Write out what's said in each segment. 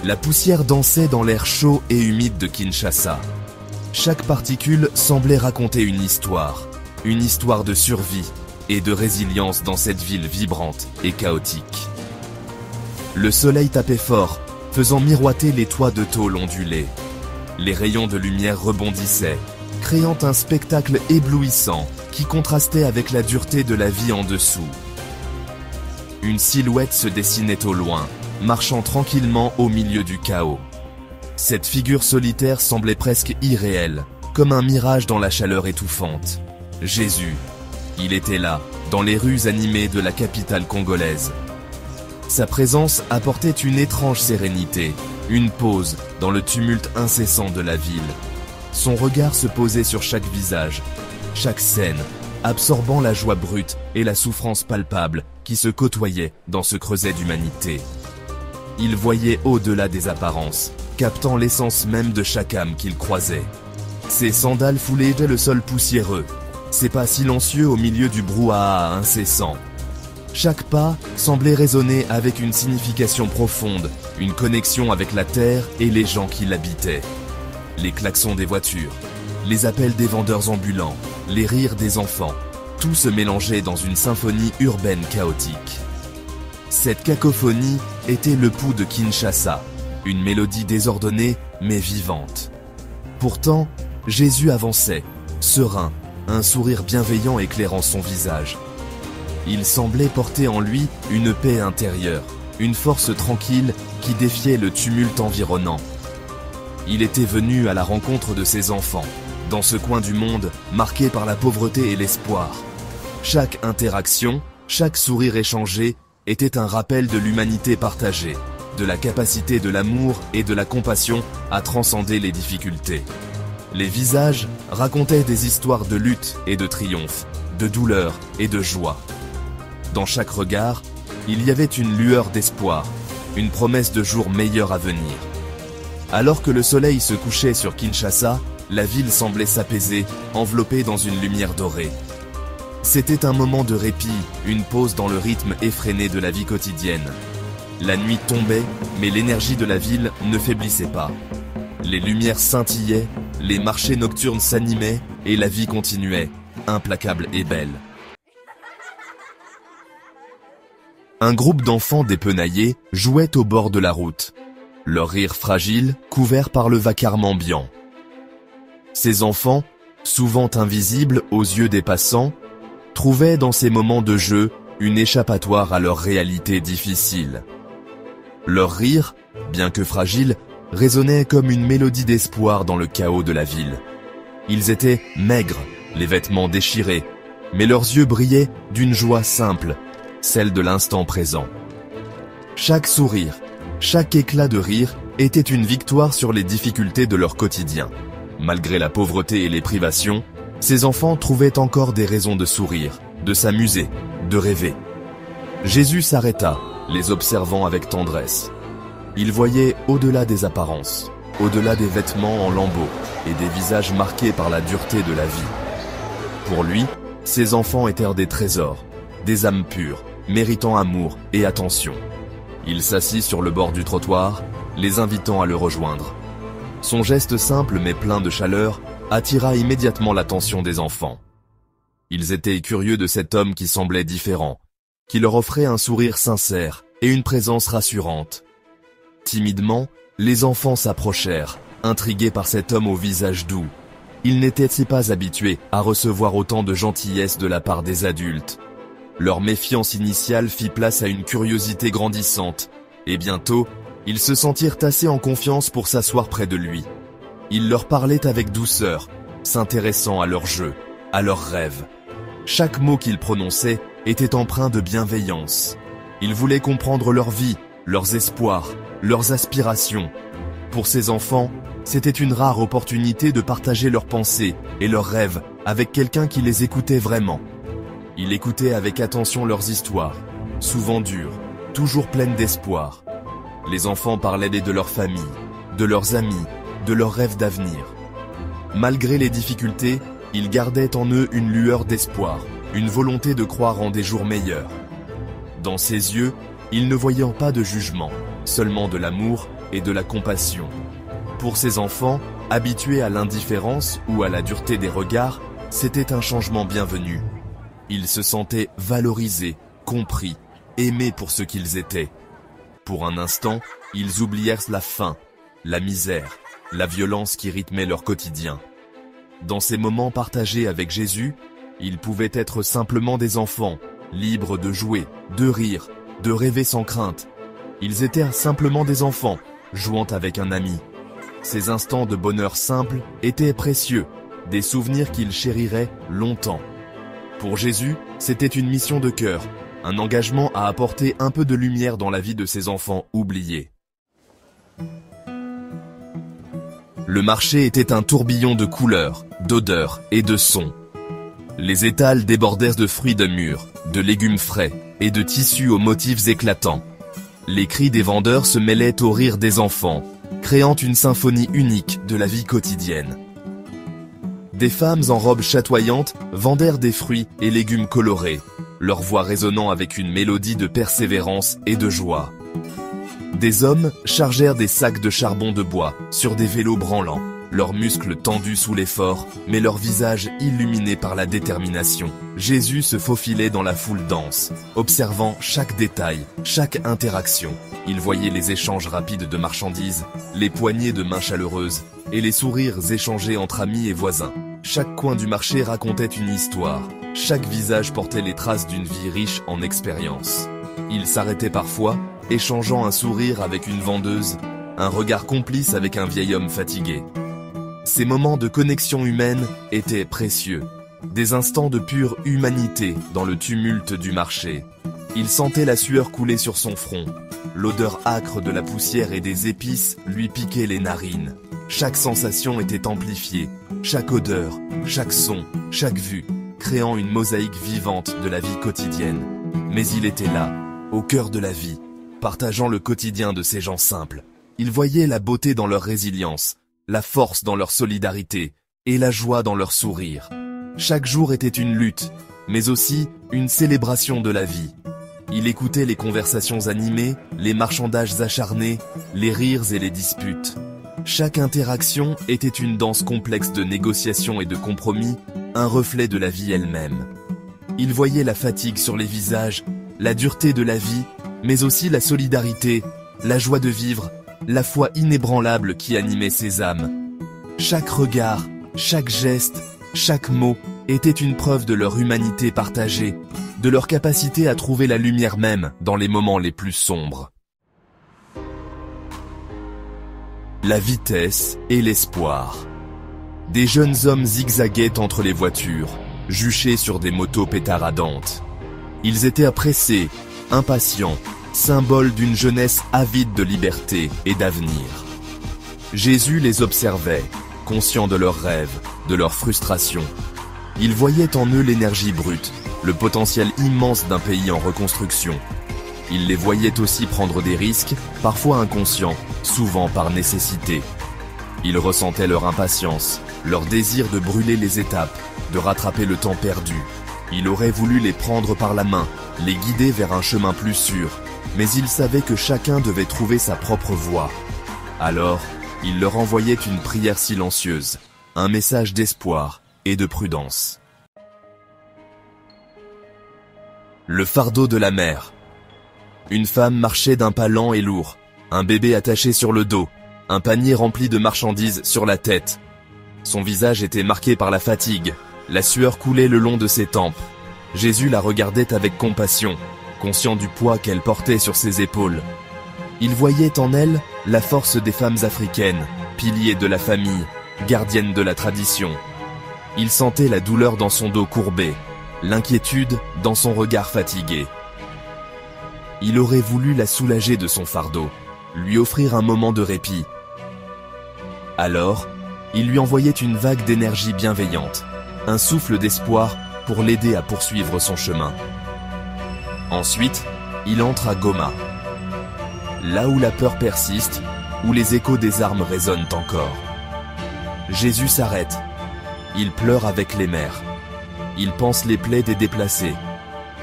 La poussière dansait dans l'air chaud et humide de Kinshasa. Chaque particule semblait raconter une histoire de survie et de résilience dans cette ville vibrante et chaotique. Le soleil tapait fort, faisant miroiter les toits de tôle ondulés. Les rayons de lumière rebondissaient, créant un spectacle éblouissant qui contrastait avec la dureté de la vie en dessous. Une silhouette se dessinait au loin, marchant tranquillement au milieu du chaos. Cette figure solitaire semblait presque irréelle, comme un mirage dans la chaleur étouffante. Jésus, il était là, dans les rues animées de la capitale congolaise. Sa présence apportait une étrange sérénité, une pause dans le tumulte incessant de la ville. Son regard se posait sur chaque visage, chaque scène, absorbant la joie brute et la souffrance palpable qui se côtoyaient dans ce creuset d'humanité. Il voyait au-delà des apparences, captant l'essence même de chaque âme qu'il croisait. Ses sandales foulaient le sol poussiéreux, ses pas silencieux au milieu du brouhaha incessant. Chaque pas semblait résonner avec une signification profonde, une connexion avec la terre et les gens qui l'habitaient. Les klaxons des voitures, les appels des vendeurs ambulants, les rires des enfants, tout se mélangeait dans une symphonie urbaine chaotique. Cette cacophonie était le pouls de Kinshasa, une mélodie désordonnée mais vivante. Pourtant, Jésus avançait, serein, un sourire bienveillant éclairant son visage. Il semblait porter en lui une paix intérieure, une force tranquille qui défiait le tumulte environnant. Il était venu à la rencontre de ses enfants, dans ce coin du monde marqué par la pauvreté et l'espoir. Chaque interaction, chaque sourire échangé était un rappel de l'humanité partagée, de la capacité de l'amour et de la compassion à transcender les difficultés. Les visages racontaient des histoires de lutte et de triomphe, de douleur et de joie. Dans chaque regard, il y avait une lueur d'espoir, une promesse de jours meilleurs à venir. Alors que le soleil se couchait sur Kinshasa, la ville semblait s'apaiser, enveloppée dans une lumière dorée. C'était un moment de répit, une pause dans le rythme effréné de la vie quotidienne. La nuit tombait, mais l'énergie de la ville ne faiblissait pas. Les lumières scintillaient, les marchés nocturnes s'animaient et la vie continuait, implacable et belle. Un groupe d'enfants dépenaillés jouait au bord de la route, leur rire fragile couvert par le vacarme ambiant. Ces enfants, souvent invisibles aux yeux des passants, trouvaient dans ces moments de jeu une échappatoire à leur réalité difficile. Leur rire, bien que fragile, résonnait comme une mélodie d'espoir dans le chaos de la ville. Ils étaient maigres, les vêtements déchirés, mais leurs yeux brillaient d'une joie simple, celle de l'instant présent. Chaque sourire, chaque éclat de rire était une victoire sur les difficultés de leur quotidien. Malgré la pauvreté et les privations, ces enfants trouvaient encore des raisons de sourire, de s'amuser, de rêver. Jésus s'arrêta, les observant avec tendresse. Il voyait au-delà des apparences, au-delà des vêtements en lambeaux et des visages marqués par la dureté de la vie. Pour lui, ces enfants étaient des trésors, des âmes pures, méritant amour et attention. Il s'assit sur le bord du trottoir, les invitant à le rejoindre. Son geste simple mais plein de chaleur attira immédiatement l'attention des enfants. Ils étaient curieux de cet homme qui semblait différent, qui leur offrait un sourire sincère et une présence rassurante. Timidement, les enfants s'approchèrent, intrigués par cet homme au visage doux. Ils n'étaient pas habitués à recevoir autant de gentillesse de la part des adultes. Leur méfiance initiale fit place à une curiosité grandissante, et bientôt, ils se sentirent assez en confiance pour s'asseoir près de lui. Il leur parlait avec douceur, s'intéressant à leurs jeux, à leurs rêves. Chaque mot qu'il prononçait était empreint de bienveillance. Il voulait comprendre leur vie, leurs espoirs, leurs aspirations. Pour ces enfants, c'était une rare opportunité de partager leurs pensées et leurs rêves avec quelqu'un qui les écoutait vraiment. Il écoutait avec attention leurs histoires, souvent dures, toujours pleines d'espoir. Les enfants parlaient de leur famille, de leurs amis, de leurs rêves d'avenir. Malgré les difficultés, ils gardaient en eux une lueur d'espoir, une volonté de croire en des jours meilleurs. Dans ses yeux, Il ne voyait pas de jugement, seulement de l'amour et de la compassion. Pour ces enfants, habitués à l'indifférence ou à la dureté des regards, c'était un changement bienvenu. Ils se sentaient valorisés, compris, aimés pour ce qu'ils étaient. Pour un instant, ils oublièrent la faim, la misère, la violence qui rythmait leur quotidien. Dans ces moments partagés avec Jésus, ils pouvaient être simplement des enfants, libres de jouer, de rire, de rêver sans crainte. Ils étaient simplement des enfants, jouant avec un ami. Ces instants de bonheur simple étaient précieux, des souvenirs qu'ils chériraient longtemps. Pour Jésus, c'était une mission de cœur, un engagement à apporter un peu de lumière dans la vie de ces enfants oubliés. Le marché était un tourbillon de couleurs, d'odeurs et de sons. Les étals débordèrent de fruits de mûr, de légumes frais et de tissus aux motifs éclatants. Les cris des vendeurs se mêlaient aux rires des enfants, créant une symphonie unique de la vie quotidienne. Des femmes en robes chatoyantes vendèrent des fruits et légumes colorés, leur voix résonnant avec une mélodie de persévérance et de joie. Des hommes chargèrent des sacs de charbon de bois sur des vélos branlants, leurs muscles tendus sous l'effort, mais leurs visages illuminés par la détermination. Jésus se faufilait dans la foule dense, observant chaque détail, chaque interaction. Il voyait les échanges rapides de marchandises, les poignées de mains chaleureuses, et les sourires échangés entre amis et voisins. Chaque coin du marché racontait une histoire, chaque visage portait les traces d'une vie riche en expériences. Il s'arrêtait parfois, échangeant un sourire avec une vendeuse, un regard complice avec un vieil homme fatigué. Ces moments de connexion humaine étaient précieux, des instants de pure humanité dans le tumulte du marché. Il sentait la sueur couler sur son front, l'odeur âcre de la poussière et des épices lui piquait les narines. Chaque sensation était amplifiée, chaque odeur, chaque son, chaque vue, créant une mosaïque vivante de la vie quotidienne. Mais il était là, au cœur de la vie, partageant le quotidien de ces gens simples. Il voyait la beauté dans leur résilience, la force dans leur solidarité et la joie dans leur sourire. Chaque jour était une lutte, mais aussi une célébration de la vie. Il écoutait les conversations animées, les marchandages acharnés, les rires et les disputes. Chaque interaction était une danse complexe de négociations et de compromis, un reflet de la vie elle-même. Il voyait la fatigue sur les visages, la dureté de la vie, mais aussi la solidarité, la joie de vivre, la foi inébranlable qui animait ses âmes. Chaque regard, chaque geste, chaque mot était une preuve de leur humanité partagée, de leur capacité à trouver la lumière même dans les moments les plus sombres. La vitesse et l'espoir. Des jeunes hommes zigzaguaient entre les voitures, juchés sur des motos pétaradantes. Ils étaient pressés, impatients, symboles d'une jeunesse avide de liberté et d'avenir. Jésus les observait, conscient de leurs rêves, de leurs frustrations. Il voyait en eux l'énergie brute, le potentiel immense d'un pays en reconstruction. Il les voyait aussi prendre des risques, parfois inconscients, souvent par nécessité. Il ressentait leur impatience, leur désir de brûler les étapes, de rattraper le temps perdu. Il aurait voulu les prendre par la main, les guider vers un chemin plus sûr, mais il savait que chacun devait trouver sa propre voie. Alors, il leur envoyait une prière silencieuse, un message d'espoir et de prudence. Le fardeau de la mère. Une femme marchait d'un pas lent et lourd, un bébé attaché sur le dos, un panier rempli de marchandises sur la tête. Son visage était marqué par la fatigue, la sueur coulait le long de ses tempes. Jésus la regardait avec compassion, conscient du poids qu'elle portait sur ses épaules. Il voyait en elle la force des femmes africaines, piliers de la famille, gardiennes de la tradition. Il sentait la douleur dans son dos courbé, l'inquiétude dans son regard fatigué. Il aurait voulu la soulager de son fardeau, lui offrir un moment de répit. Alors, il lui envoyait une vague d'énergie bienveillante, un souffle d'espoir pour l'aider à poursuivre son chemin. Ensuite, il entre à Goma, là où la peur persiste, où les échos des armes résonnent encore. Jésus s'arrête. Il pleure avec les mères. Il pense les plaies des déplacés.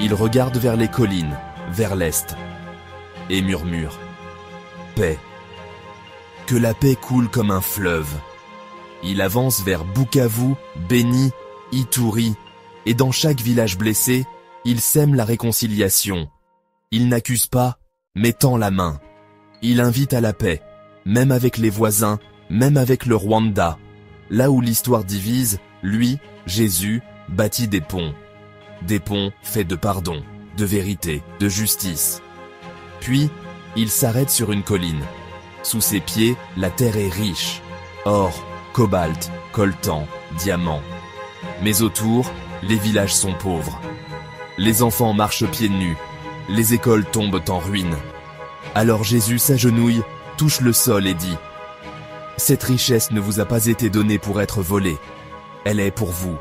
Il regarde vers les collines, vers l'est. et murmure « Paix ». Que la paix coule comme un fleuve. Il avance vers Bukavu, Beni, Ituri, et dans chaque village blessé, il sème la réconciliation. Il n'accuse pas, mais tend la main. Il invite à la paix, même avec les voisins, même avec le Rwanda. Là où l'histoire divise, lui, Jésus, bâtit des ponts. Des ponts faits de pardon, de vérité, de justice. Puis, il s'arrête sur une colline. Sous ses pieds, la terre est riche. Or, cobalt, coltan, diamants. Mais autour, les villages sont pauvres. Les enfants marchent pieds nus. Les écoles tombent en ruine. Alors Jésus s'agenouille, touche le sol et dit « Cette richesse ne vous a pas été donnée pour être volée. Elle est pour vous,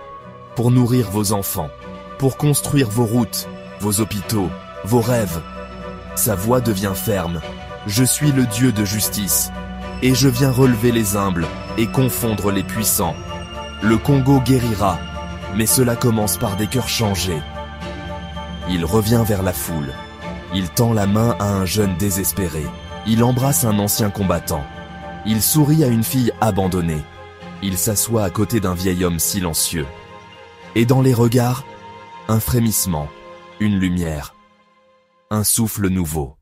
pour nourrir vos enfants, pour construire vos routes, vos hôpitaux, vos rêves. » Sa voix devient ferme. « Je suis le Dieu de justice, et je viens relever les humbles et confondre les puissants. Le Congo guérira, mais cela commence par des cœurs changés. » Il revient vers la foule. Il tend la main à un jeune désespéré. Il embrasse un ancien combattant. Il sourit à une fille abandonnée. Il s'assoit à côté d'un vieil homme silencieux. Et dans les regards, un frémissement, une lumière, un souffle nouveau.